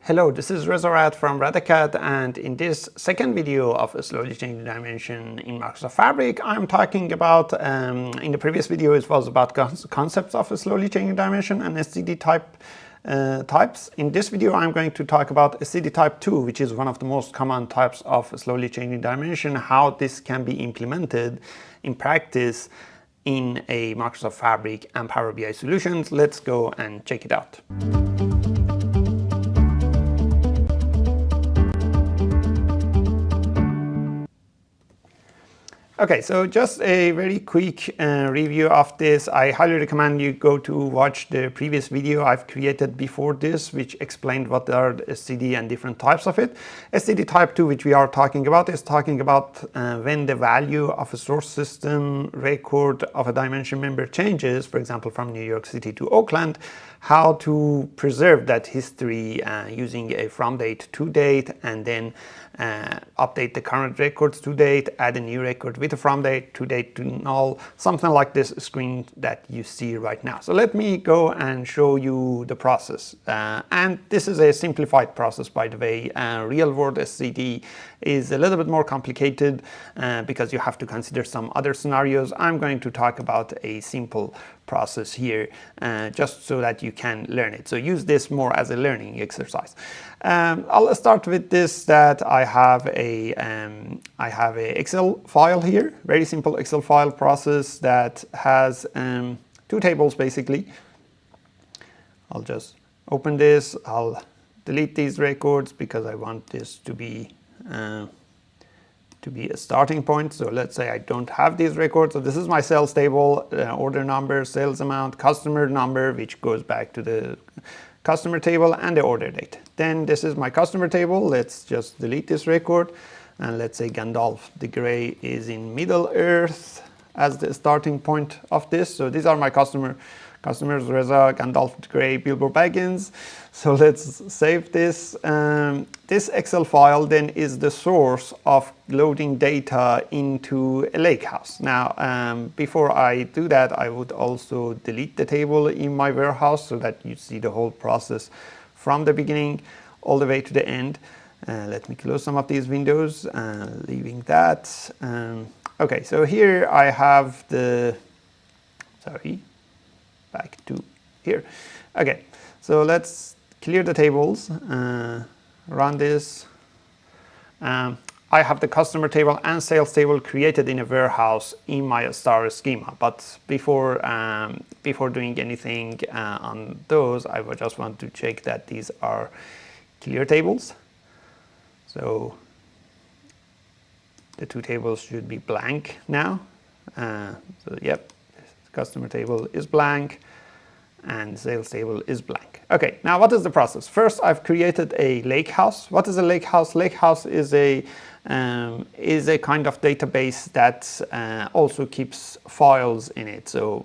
Hello, this is Rezarat from Radacat, and in this second video of a slowly changing dimension in Microsoft Fabric, I'm talking about, in the previous video it was about concepts of a slowly changing dimension and SCD types. In this video I'm going to talk about SCD type 2, which is one of the most common types of a slowly changing dimension, how this can be implemented in practice in a Microsoft Fabric and Power BI solutions. Let's go and check it out. Okay, so just a very quick review of this. I highly recommend you go to watch the previous video I've created before this, which explained what are the SCD and different types of it. SCD type 2, which we are talking about, is talking about when the value of a source system record of a dimension member changes, for example, from New York City to Oakland, how to preserve that history using a from date to date, and then update the current records to date, add a new record with a from date to date to null, something like this screen that you see right now. So let me go and show you the process. And this is a simplified process, by the way. Real world SCD is a little bit more complicated because you have to consider some other scenarios. I'm going to talk about a simple process here just so that you can learn it. So use this more as a learning exercise. I'll start with this, that I have a Excel file here, very simple Excel file process that has two tables basically. I'll just open this. I'll delete these records because I want this to be a starting point. So let's say I don't have these records. So this is my sales table, order number, sales amount, customer number, which goes back to the customer table, and the order date. Then this is my customer table. Let's just delete this record. And let's say Gandalf the Grey is in Middle Earth as the starting point of this. So these are my customers, Reza, Gandalf the Grey, Bilbo Baggins. So let's save this. This Excel file then is the source of loading data into a lakehouse. Now, before I do that, I would also delete the table in my warehouse so that you see the whole process from the beginning all the way to the end. Let me close some of these windows, leaving that. Okay, so here I have the, back to here. Okay, so let's clear the tables, run this. I have the customer table and sales table created in a warehouse in my star schema. But before doing anything on those, I would just want to check that these are clear tables. So the two tables should be blank now. So yep, customer table is blank and sales table is blank. Okay, now what is the process? First, I've created a lakehouse. What is a lakehouse? Lakehouse is a kind of database that also keeps files in it. So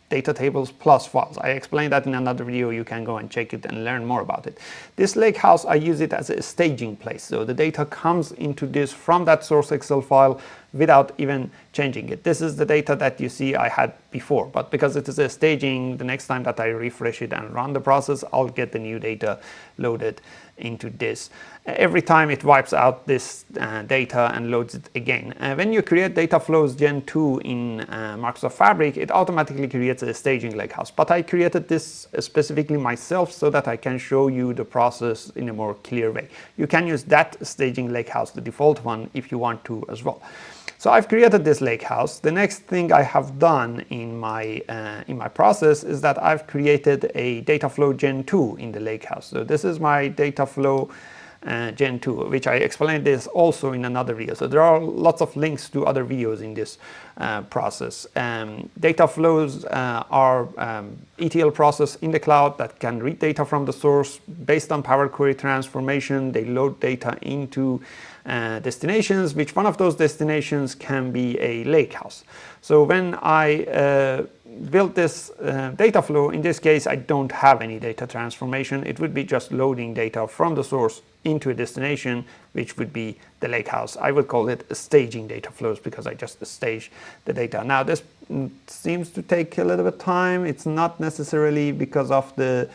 data tables plus files. I explained that in another video. You can go and check it and learn more about it. This lakehouse, I use it as a staging place. So the data comes into this from that source Excel file without even changing it. This is the data that you see I had before, but because it is a staging, the next time that I refresh it and run the process, I'll get the new data loaded into this. Every time it wipes out this data and loads it again. When you create data flows Gen 2 in Microsoft Fabric, it automatically creates a staging lakehouse. But I created this specifically myself so that I can show you the process in a more clear way. You can use that staging lakehouse, the default one, if you want to as well. So I've created this lakehouse. The next thing I have done in my process is that I've created a data flow Gen 2 in the lakehouse. So this is my data flow Gen 2, which I explained this also in another video. So there are lots of links to other videos in this process. Data flows are ETL process in the cloud that can read data from the source based on Power Query transformation. They load data into destinations, which one of those destinations can be a lakehouse. So when I built this data flow, in this case I don't have any data transformation. It would be just loading data from the source into a destination, which would be the lakehouse. I would call it staging data flows because I just stage the data. Now this seems to take a little bit of time. It's not necessarily because of this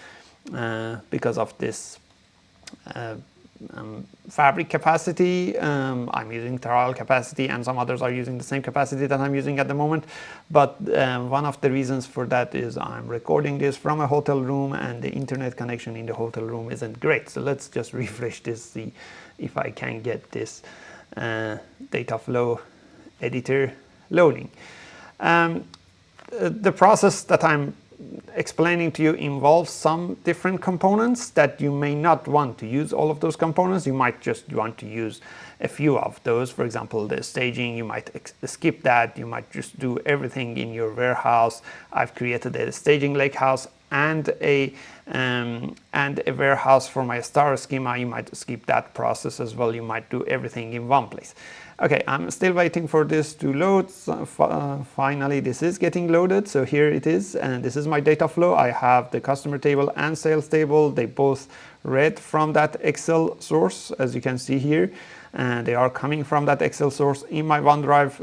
fabric capacity. I'm using trial capacity, and some others are using the same capacity that I'm using at the moment. But one of the reasons for that is I'm recording this from a hotel room, and the internet connection in the hotel room isn't great. So let's just refresh this, see if I can get this data flow editor loading. The process that I'm explaining to you involves some different components that you may not want to use all of those components. You might just want to use a few of those. For example, the staging, you might skip that. You might just do everything in your warehouse. I've created a staging lakehouse and a warehouse for my star schema. You might skip that process as well. You might do everything in one place. Okay, I'm still waiting for this to load. So, finally, this is getting loaded. So here it is, and this is my data flow. I have the customer table and sales table. They both read from that Excel source, as you can see here. And they are coming from that Excel source in my OneDrive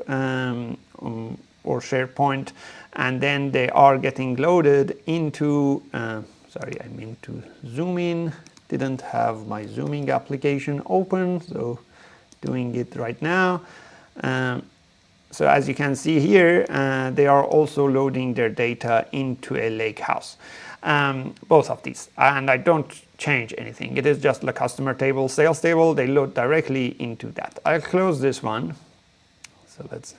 or SharePoint. And then they are getting loaded into, sorry, I meant to zoom in. Didn't have my zooming application open, so doing it right now. So as you can see here, they are also loading their data into a lakehouse. Both of these, and I don't change anything. It is just the customer table, sales table. They load directly into that. I'll close this one. So let's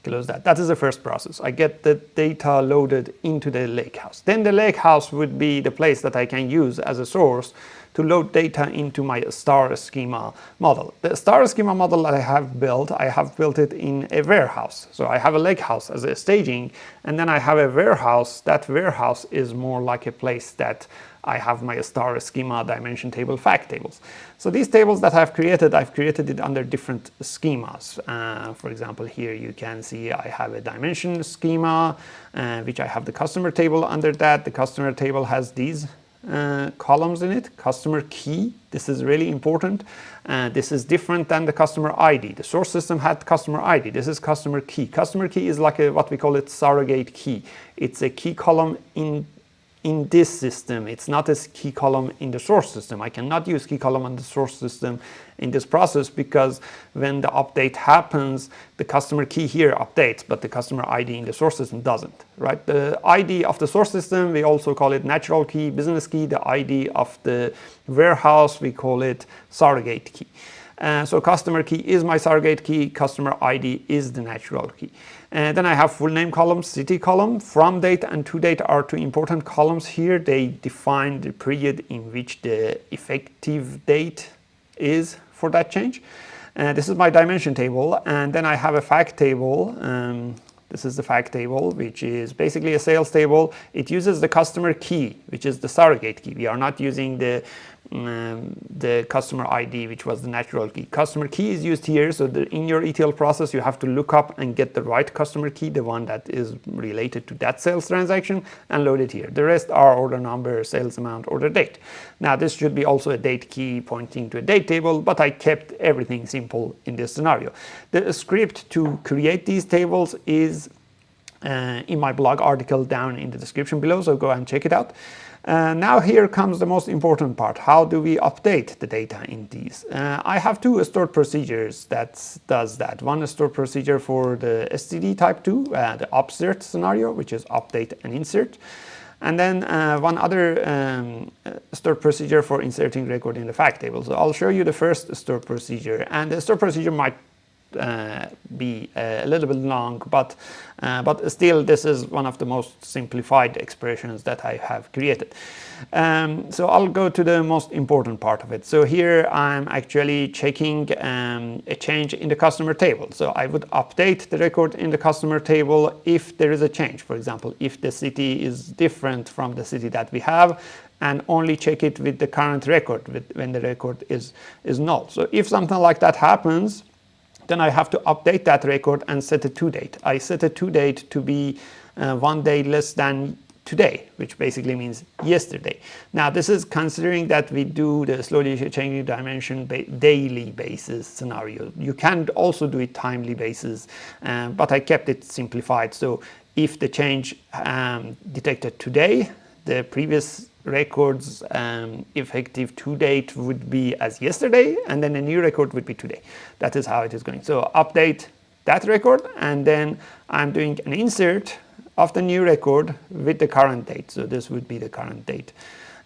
close that. That is the first process. I get the data loaded into the lakehouse. Then the lakehouse would be the place that I can use as a source to load data into my star schema model. The star schema model that I have built it in a warehouse. So I have a lakehouse as a staging, and then I have a warehouse. That warehouse is more like a place that I have my star schema dimension table fact tables. So these tables that I've created it under different schemas. For example, here you can see I have a dimension schema, which I have the customer table under that. The customer table has these columns in it. Customer key, this is really important. This is different than the customer ID. The source system had customer ID. This is customer key. Customer key is like what we call it surrogate key. It's a key column in this system. It's not a key column in the source system. I cannot use key column on the source system in this process, because when the update happens, the customer key here updates, but the customer ID in the source system doesn't, right? The ID of the source system, we also call it natural key, business key. The ID of the warehouse, we call it surrogate key. So customer key is my surrogate key, customer ID is the natural key. Then I have full name column, city column. From date and to date are two important columns here. They define the period in which the effective date is for that change. This is my dimension table, and then I have a fact table. This is the fact table, which is basically a sales table. It uses the customer key, which is the surrogate key. We are not using the customer ID, which was the natural key. Customer key is used here, so in your ETL process, you have to look up and get the right customer key, the one that is related to that sales transaction, and load it here. The rest are order number, sales amount, order date. Now, this should be also a date key pointing to a date table, but I kept everything simple in this scenario. The script to create these tables is in my blog article down in the description below, so go and check it out. Now here comes the most important part. How do we update the data in these? I have two stored procedures that does that. One stored procedure for the SCD type 2, the upsert scenario, which is update and insert. And then one other stored procedure for inserting record in the fact table. So I'll show you the first stored procedure, and the stored procedure might be a little bit long, but still this is one of the most simplified expressions that I have created. So I'll go to the most important part of it. So here I'm actually checking a change in the customer table. So I would update the record in the customer table if there is a change. For example, if the city is different from the city that we have, and only check it with the current record when the record is null. So if something like that happens, then I have to update that record and set a to date. I set a to date to be 1 day less than today, which basically means yesterday. Now, this is considering that we do the slowly changing dimension daily basis scenario. You can also do it timely basis, but I kept it simplified. So if the change detected today, the previous records effective to date would be as yesterday, and then a new record would be today. That is how it is going. So update that record, and then I'm doing an insert of the new record with the current date. So this would be the current date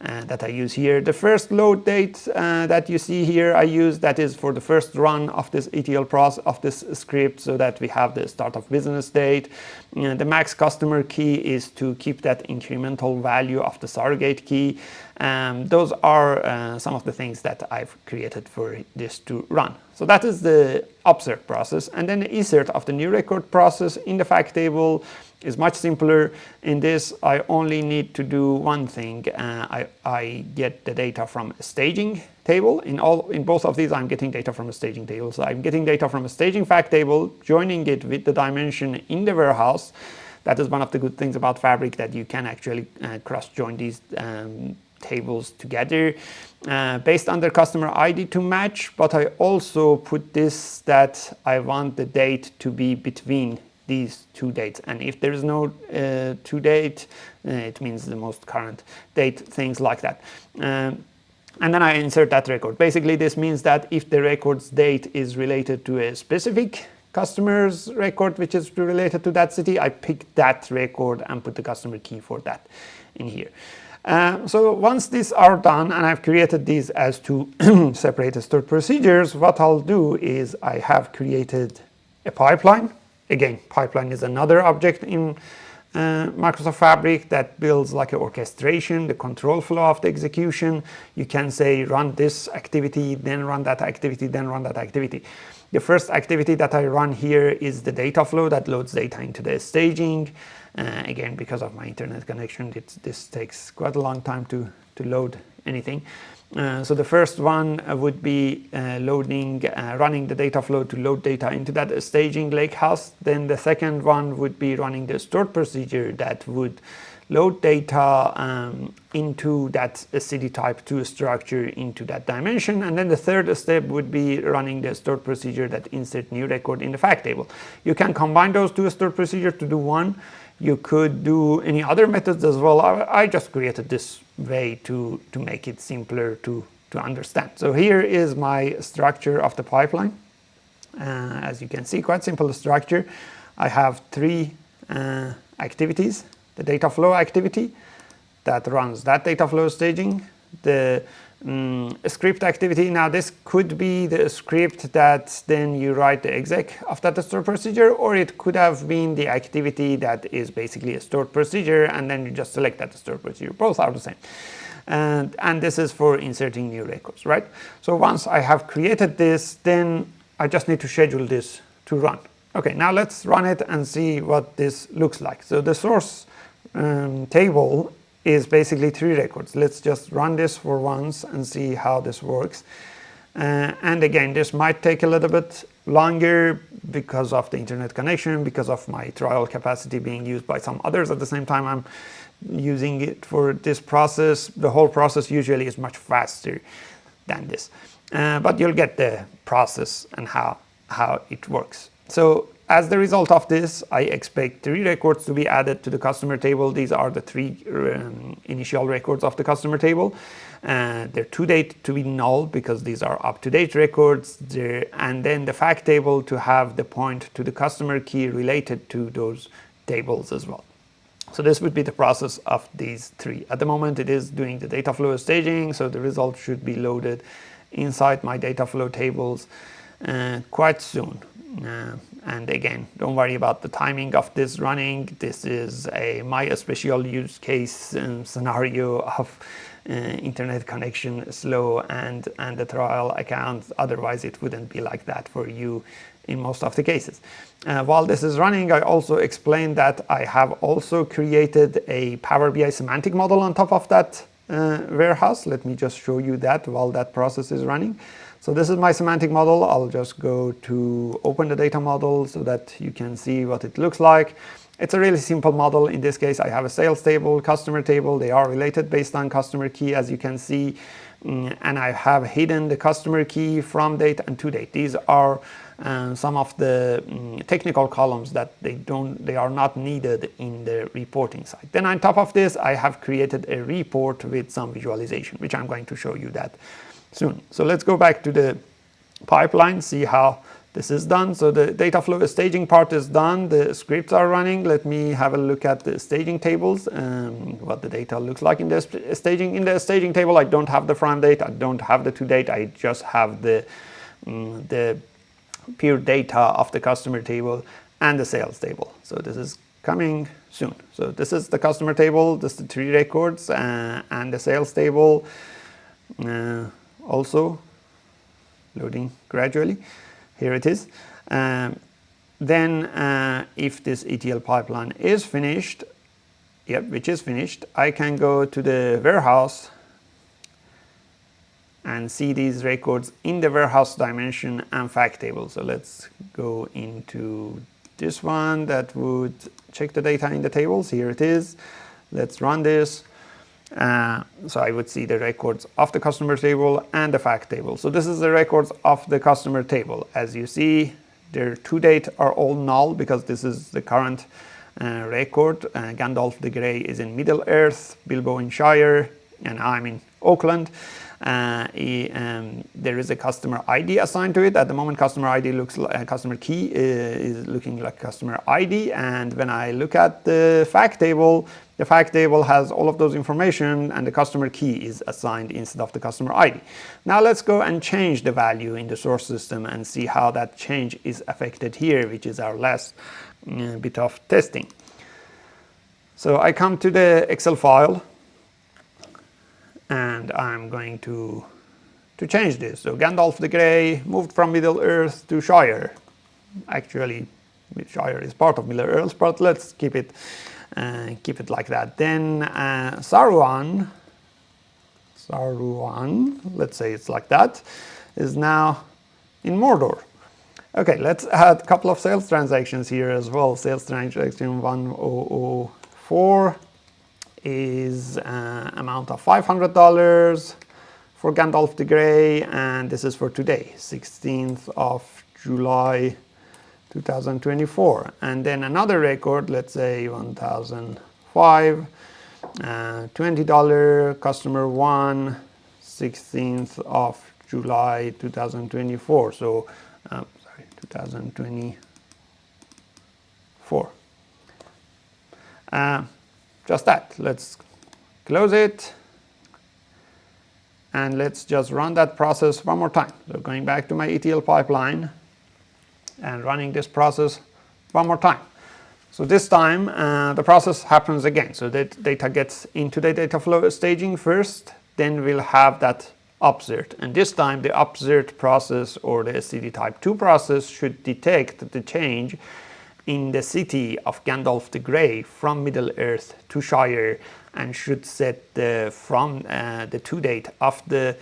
that I use here. The first load date that you see here I use, that is for the first run of this ETL process of this script, so that we have the start of business date. The max customer key is to keep that incremental value of the surrogate key. Those are some of the things that I've created for this to run. So that is the upsert process, and then the insert of the new record process in the fact table is much simpler. In this, I only need to do one thing. I get the data from a staging table. In both of these, I'm getting data from a staging table. So I'm getting data from a staging fact table, joining it with the dimension in the warehouse. That is one of the good things about Fabric, that you can actually cross-join these tables together based on the customer ID to match. But I also put this that I want the date to be between these two dates, and if there is no to date, it means the most current date, things like that. And then I insert that record. Basically, this means that if the record's date is related to a specific customer's record, which is related to that city, I pick that record and put the customer key for that in here. So once these are done, and I've created these as two separate stored procedures, what I'll do is I have created a pipeline. Again, pipeline is another object in Microsoft Fabric that builds like an orchestration, the control flow of the execution. You can say run this activity, then run that activity, then run that activity. The first activity that I run here is the data flow that loads data into the staging. Again, because of my internet connection, this takes quite a long time to load anything. So the first one would be running the data flow to load data into that staging lakehouse. Then the second one would be running the stored procedure that would load data into that SCD type 2 structure into that dimension. And then the third step would be running the stored procedure that insert new record in the fact table. You can combine those two stored procedures to do one. You could do any other methods as well. I just created this way to make it simpler to understand. So here is my structure of the pipeline. As you can see, quite simple structure. I have three activities. The data flow activity that runs that data flow staging. The script activity. Now this could be the script that then you write the exec of that stored procedure, or it could have been the activity that is basically a stored procedure, and then you just select that stored procedure. Both are the same. And this is for inserting new records, right? So once I have created this, then I just need to schedule this to run. Okay, now let's run it and see what this looks like. So the source table is basically 3 records. Let's just run this for once and see how this works. And again, this might take a little bit longer because of the internet connection, because of my trial capacity being used by some others at the same time I'm using it for this process. The whole process usually is much faster than this. But you'll get the process and how it works. So as the result of this, I expect 3 records to be added to the customer table. These are the 3 initial records of the customer table. Their to date to be null because these are up-to-date records. And then the fact table to have the point to the customer key related to those tables as well. So this would be the process of these 3. At the moment, it is doing the data flow staging, so the result should be loaded inside my data flow tables quite soon. And again, don't worry about the timing of this running. This is my special use case scenario of internet connection slow and the trial account. Otherwise, it wouldn't be like that for you in most of the cases. While this is running, I also explained that I have also created a Power BI semantic model on top of that warehouse. Let me just show you that while that process is running. So this is my semantic model. I'll just go to open the data model so that you can see what it looks like. It's a really simple model. In this case, I have a sales table, customer table. They are related based on customer key, as you can see. And I have hidden the customer key from date and to date. These are some of the technical columns that they are not needed in the reporting side. Then on top of this, I have created a report with some visualization, which I'm going to show you that soon. So let's go back to the pipeline, see how this is done. So the data flow staging part is done. The scripts are running. Let me have a look at the staging tables, what the data looks like in the staging. In the staging table, I don't have the from date. I don't have the to date. I just have the pure data of the customer table and the sales table. So this is coming soon. So this is the customer table. This is the 3 records and the sales table also loading gradually. Here it is. Then if this ETL pipeline is finished, which is finished, I can go to the warehouse and see these records in the warehouse dimension and fact table. So let's go into this one that would check the data in the tables. Here it is. Let's run this. So I would see the records of the customer table and the fact table. So this is the records of the customer table. As you see, their to date are all null because this is the current record. Gandalf the Grey is in Middle Earth, Bilbo in Shire, and I'm in Auckland. There is a customer ID assigned to it. At the moment, customer ID looks like customer key is looking like customer ID. And when I look at the fact table has all of those information, and the customer key is assigned instead of the customer ID. Now let's go and change the value in the source system and see how that change is affected here, which is our last bit of testing. So I come to the Excel file, and I'm going to change this. So Gandalf the Grey moved from Middle Earth to Shire. Actually, Shire is part of Middle Earth, but let's keep it like that. Then Saruman, let's say it's like that, is now in Mordor. Okay, let's add a couple of sales transactions here as well. Sales transaction 1004 is amount of $500 for Gandalf the Grey, and this is for today, 16th of July 2024. And then another record, let's say 1005, $20, customer 1, 16th of July 2024. So 2024. Just that. Let's close it, and let's just run that process one more time. So going back to my ETL pipeline and running this process one more time. So this time the process happens again. So that data gets into the data flow staging first, then we'll have that upsert. And this time the upsert process, or the SCD type 2 process, should detect the change in the city of Gandalf the Grey from Middle Earth to Shire, and should set the to date of the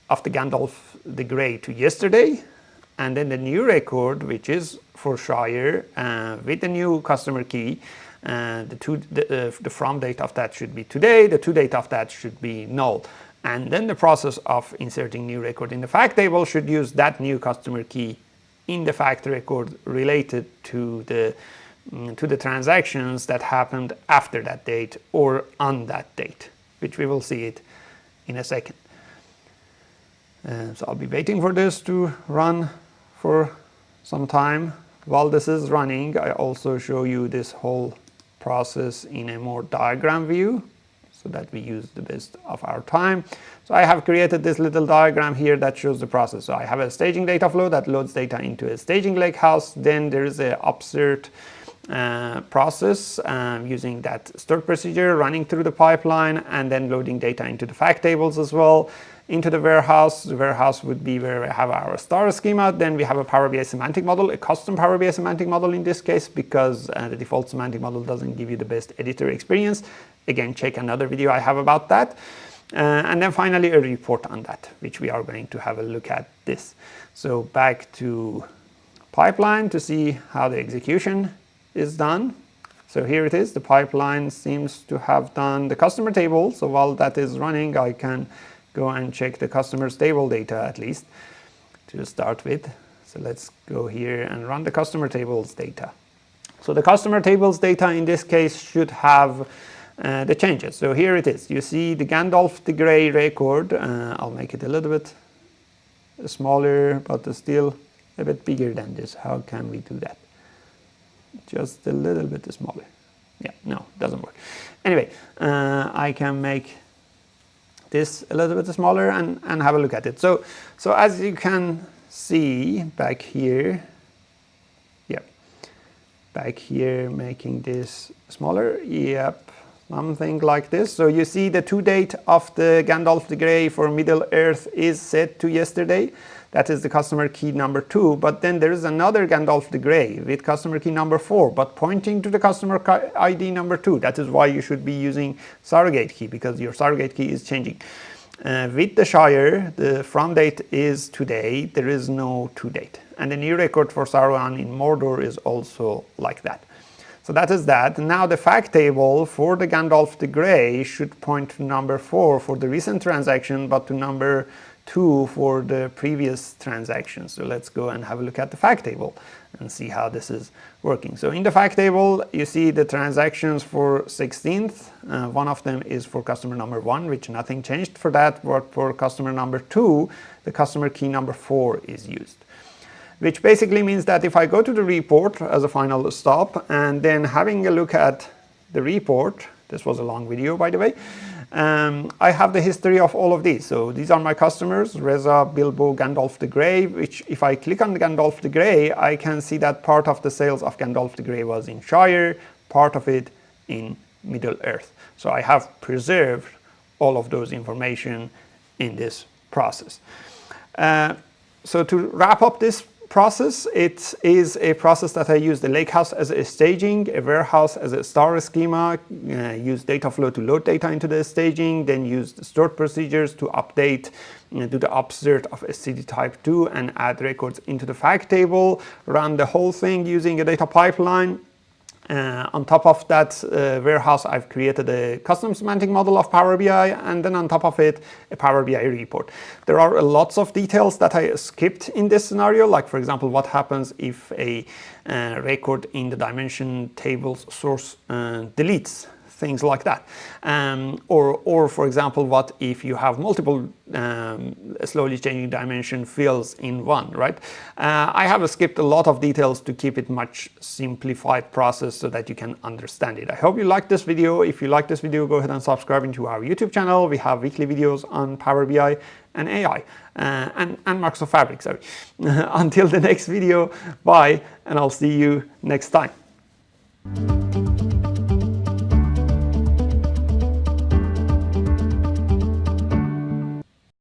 Gandalf the Grey to yesterday, and then the new record, which is for Shire with the new customer key, the from date of that should be today, the to date of that should be null. And then the process of inserting new record in the fact table should use that new customer key in the fact record related to the transactions that happened after that date or on that date, which we will see it in a second. So I'll be waiting for this to run for some time. While this is running, I also show you this whole process in a more diagram view, so that we use the best of our time. So I have created this little diagram here that shows the process. So I have a staging data flow that loads data into a staging lakehouse. Then there is a upsert process using that stored procedure running through the pipeline, and then loading data into the fact tables as well, into the warehouse. The warehouse would be where we have our star schema. Then we have a Power BI semantic model, a custom Power BI semantic model in this case, because the default semantic model doesn't give you the best editor experience. Again, check another video I have about that. And then finally a report on that, which we are going to have a look at this. So back to pipeline to see how the execution is done. So here it is. The pipeline seems to have done the customer table. So while that is running, I can go and check the customer's table data at least to start with. So let's go here and run the customer tables data. So the customer tables data in this case should have the changes. So here it is. You see the Gandalf the Grey record. I'll make it a little bit smaller, but still a bit bigger than this. How can we do that? Just a little bit smaller. Yeah, no, it doesn't work. Anyway, I can make this a little bit smaller and have a look at it. So as you can see back here, back here, making this smaller, yep, something like this. So you see the to date of the Gandalf the Grey for Middle Earth is set to yesterday. That is the customer key number 2, but then there is another Gandalf the Grey with customer key number 4, but pointing to the customer ID number 2. That is why you should be using surrogate key, because your surrogate key is changing. With the Shire, the from date is today, there is no to date. And the new record for Saruman in Mordor is also like that. So that is that. Now the fact table for the Gandalf the Grey should point to number 4 for the recent transaction, but to number 2 for the previous transaction. So let's go and have a look at the fact table and see how this is working. So in the fact table, you see the transactions for 16th. One of them is for customer number 1, which nothing changed for that, but for customer number 2, the customer key number 4 is used. Which basically means that if I go to the report as a final stop and then having a look at the report, this was a long video by the way, I have the history of all of these. So these are my customers, Reza, Bilbo, Gandalf the Grey, which if I click on Gandalf the Grey, I can see that part of the sales of Gandalf the Grey was in Shire, part of it in Middle Earth. So I have preserved all of those information in this process. So to wrap up this process, it is a process that I use the lakehouse as a staging, a warehouse as a star schema, use data flow to load data into the staging, then use the stored procedures to update, do the upsert of SCD type 2 and add records into the fact table, run the whole thing using a data pipeline. On top of that warehouse, I've created a custom semantic model of Power BI, and then on top of it, a Power BI report. There are lots of details that I skipped in this scenario, like for example, what happens if a record in the dimension tables source deletes, things like that. Or for example, what if you have multiple slowly changing dimension fields in one, right? I have skipped a lot of details to keep it much simplified process so that you can understand it. I hope you liked this video. If you like this video, go ahead and subscribe into our YouTube channel. We have weekly videos on Power BI and AI and Microsoft Fabric, sorry. Until the next video, bye, and I'll see you next time.